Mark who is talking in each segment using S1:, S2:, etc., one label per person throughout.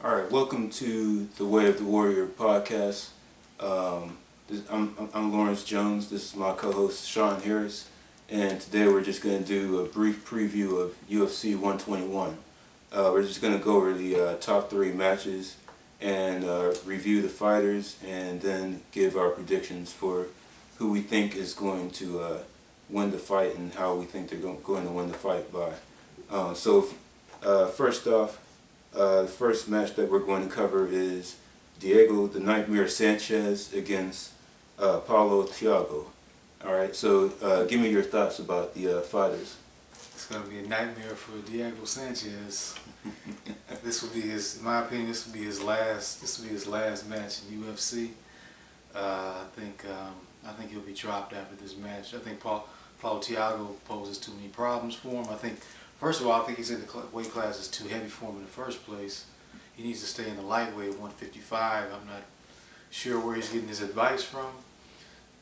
S1: All right, welcome to the Way of the Warrior podcast. I'm Lawrence Jones. This is my co-host Sean Harris, and today we're just going to do a brief preview of UFC 121. We're just going to go over the top three matches and review the fighters, and then give our predictions for who we think is going to win the fight and how we think they're going to win the fight by. First off. The first match that we're going to cover is Diego the Nightmare Sanchez against Paulo Thiago. Alright, so give me your thoughts about the fighters.
S2: It's going to be a nightmare for Diego Sanchez. This will be his, in my opinion, this will be his last match in UFC. I think he'll be dropped after this match. I think Paulo Thiago poses too many problems for him. First of all, I think he's in the weight class is too heavy for him in the first place. He needs to stay in the lightweight 155. I'm not sure where he's getting his advice from,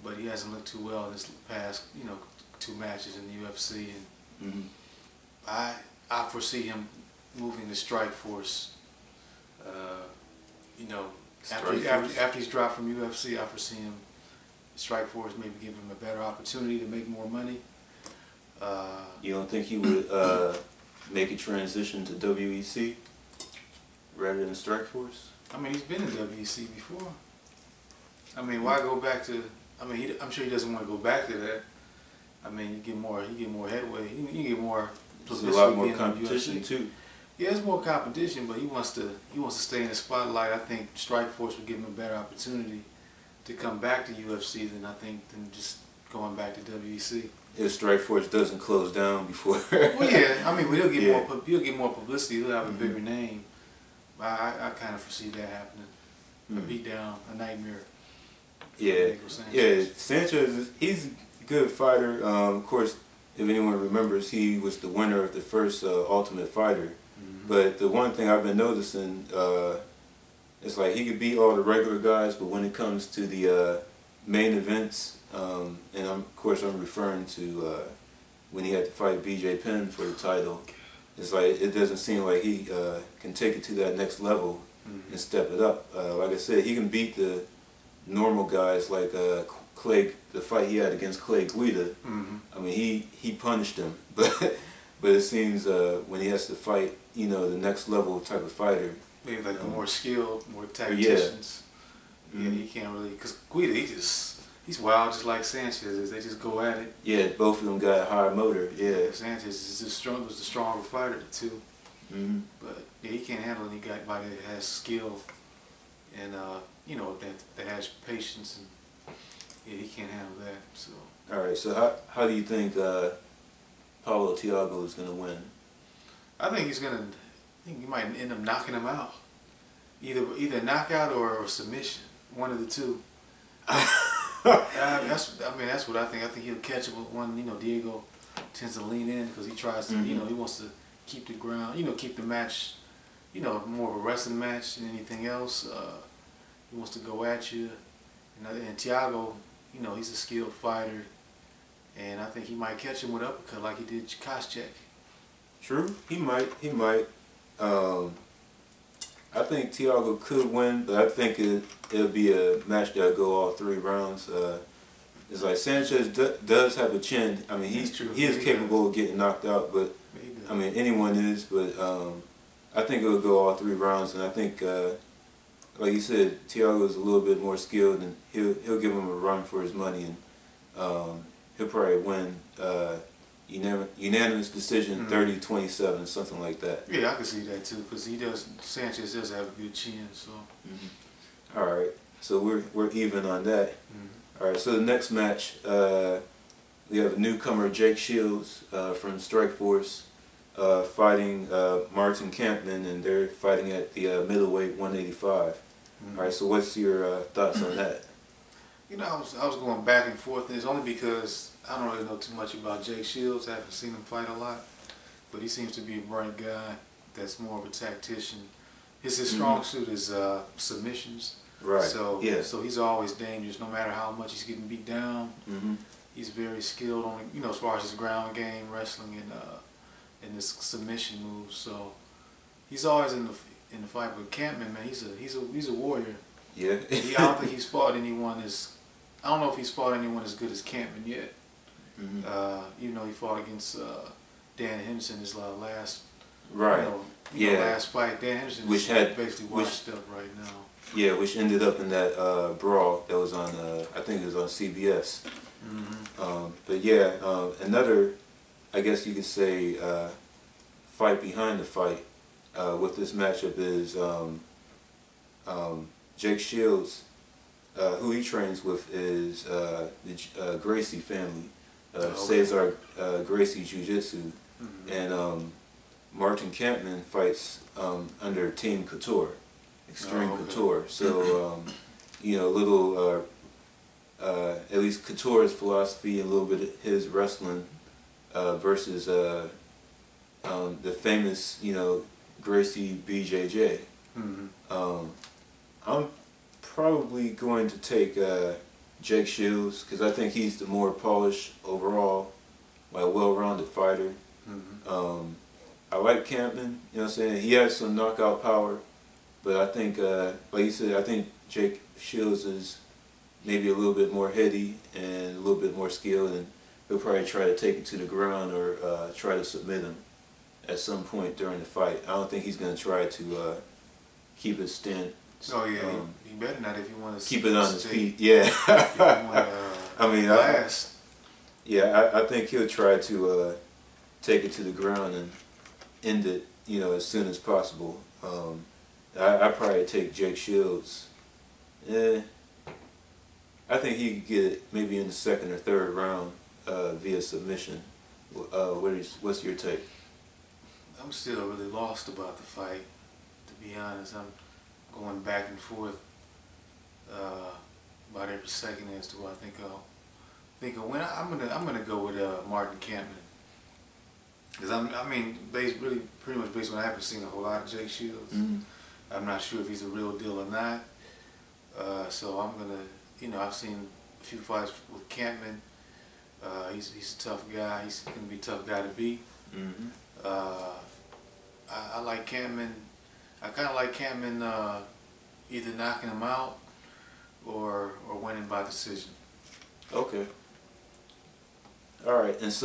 S2: but he hasn't looked too well in his past, two matches in the UFC. And I foresee him moving to Strikeforce. After he's dropped from UFC, I foresee him Strikeforce maybe give him a better opportunity to make more money.
S1: You don't think he would make a transition to WEC rather than Strikeforce?
S2: I mean, he's been in WEC before. I mean, why go back to? I mean, I'm sure he doesn't want to go back to that. I mean, he get more headway. You get more publicity.
S1: There's a lot more competition too.
S2: Yeah, there's more competition, but he wants to stay in the spotlight. I think Strikeforce would give him a better opportunity to come back to UFC than just going back to WEC.
S1: If Strikeforce doesn't close down before.
S2: Well, yeah, I mean, he'll get more publicity. He'll have a bigger name. I kind of foresee that happening. A beatdown, a nightmare.
S1: Yeah, Sanchez, he's a good fighter. Of course, if anyone remembers, he was the winner of the first Ultimate Fighter. But the one thing I've been noticing, it's like he could beat all the regular guys, but when it comes to the main events, and of course I'm referring to when he had to fight BJ Penn for the title, it's like it doesn't seem like he can take it to that next level and step it up. Like I said, he can beat the normal guys like Clay, the fight he had against Clay Guida. I mean, he punished him, but it seems when he has to fight, the next level type of fighter,
S2: maybe like the more skilled, more tacticians. Yeah, he can't really, because Guida, he's wild just like Sanchez. They just go at it.
S1: Yeah, both of them got a high motor. Yeah,
S2: Sanchez was the stronger fighter of the two. But yeah, he can't handle any guy that has skill and that has patience, and yeah, he can't handle that. So.
S1: All right. So how do you think Paulo Thiago is going to win?
S2: I think he might end up knocking him out. Either knockout or submission. One of the two. That's what I think. I think he'll catch it with one. Diego tends to lean in because he tries to. He wants to keep the ground. Keep the match. More of a wrestling match than anything else. He wants to go at you. And Thiago, he's a skilled fighter, and I think he might catch him with an uppercut like he did Koscheck.
S1: True. He might. I think Thiago could win, but I think it'll be a match that'll go all 3 rounds. It's like Sanchez does have a chin. I mean, he is capable of getting knocked out, but I mean anyone is. But I think it'll go all 3 rounds, and I think, like you said, Thiago is a little bit more skilled, and he'll give him a run for his money, and he'll probably win. Unanimous decision, 30-27, something like that.
S2: Yeah, I can see that too, because Sanchez does have a good chin. So.
S1: All right, so we're even on that. All right, so the next match, we have a newcomer, Jake Shields from Strikeforce, fighting Martin Kampmann, and they're fighting at the middleweight 185. All right, so what's your thoughts on that?
S2: I was going back and forth, and it's only because I don't really know too much about Jake Shields. I haven't seen him fight a lot, but he seems to be a bright guy that's more of a tactician. His strong suit is submissions.
S1: Right.
S2: So he's always dangerous, no matter how much he's getting beat down. He's very skilled on as far as his ground game, wrestling, and his submission moves. So he's always in the in the fight. But Kampmann, man, he's a warrior.
S1: Yeah.
S2: I don't think he's fought anyone I don't know if he's fought anyone as good as Kampmann yet. Even though he fought against Dan Henderson his last,
S1: right.
S2: Last fight. Dan Henderson
S1: which
S2: is basically washed up right now.
S1: Yeah, which ended up in that brawl that was on, I think it was on CBS. But yeah, another, I guess you could say, fight behind the fight with this matchup is Jake Shields. Who he trains with is the Gracie family, Cesar Gracie Jiu-Jitsu, and Martin Kampmann fights under Team Couture, Extreme Couture. So, a little, at least Couture's philosophy and a little bit of his wrestling versus the famous, Gracie BJJ. I'm probably going to take Jake Shields because I think he's the more polished overall, well-rounded fighter. I like Kampmann, you know what I'm saying? He has some knockout power, but I think, like you said, I think Jake Shields is maybe a little bit more heady and a little bit more skilled, and he'll probably try to take him to the ground or try to submit him at some point during the fight. I don't think he's going to try to keep his stand.
S2: Oh yeah, he better not if you want to
S1: keep it on his feet. Yeah. I mean, I think he'll try to take it to the ground and end it, as soon as possible. I probably take Jake Shields. I think he could get it maybe in the second or third round via submission. What's your take?
S2: I'm still really lost about the fight, to be honest. I'm going back and forth about every second as to what I think I'll win. I'm gonna go with Martin Kampmann because pretty much based on I haven't seen a whole lot of Jake Shields. I'm not sure if he's a real deal or not. So I'm gonna, I've seen a few fights with Kampmann. He's a tough guy. He's gonna be a tough guy to beat. I like Kampmann. I kind of like Kampmann either knocking him out or winning by decision.
S1: Okay. All right, and so